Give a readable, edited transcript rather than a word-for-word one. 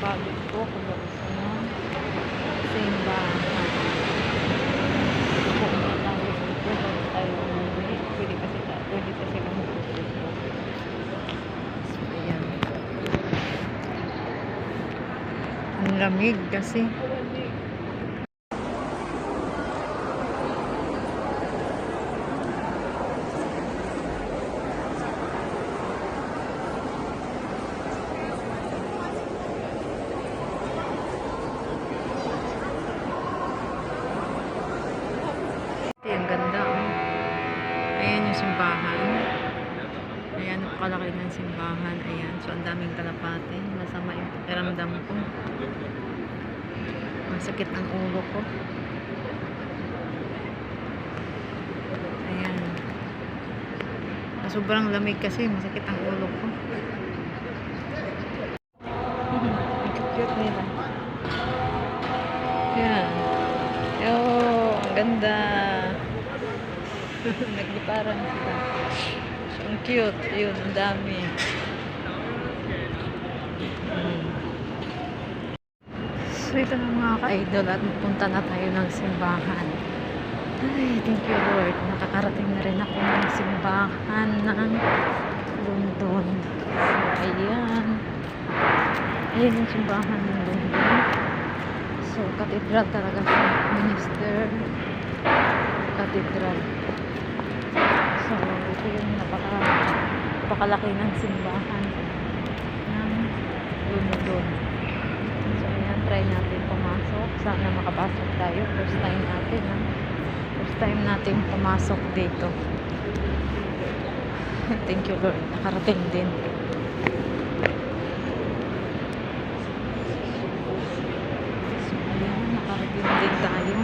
pagod ko pagdating ng simbahan. Pupunta tayo dito bago tayo umuwi. Pwede kasi kami pupunta. So, ayan. Ang lamig kasi. Ang ganda, oh. Ayan yung simbahan. Ayan, napakalaki ng simbahan. Ayan, so ang daming kalapate. Masama yung pakiramdam ko. Masakit ang ulo ko. Ayan. Sobrang lamig kasi, masakit ang ulo ko. Ang cute nila. Ayan. Oh, ang ganda. Naggiparan sila. Ang cute. Yun, ang dami. So, ito na mga ka-idol at punta na tayo ng simbahan. Ay, thank you Lord. Nakakarating na rin ako ng simbahan ng London. Ayan. Ayan yung simbahan ng London. So, cathedral talaga siya. Minister Cathedral. So, ito yung napakalaki ng simbahan ng London. So, ayan, try natin pumasok. Sana makapasok tayo. First time natin, ha? First time natin pumasok dito. Thank you Lord. Nakarating din. So, ayan, nakarating din tayo.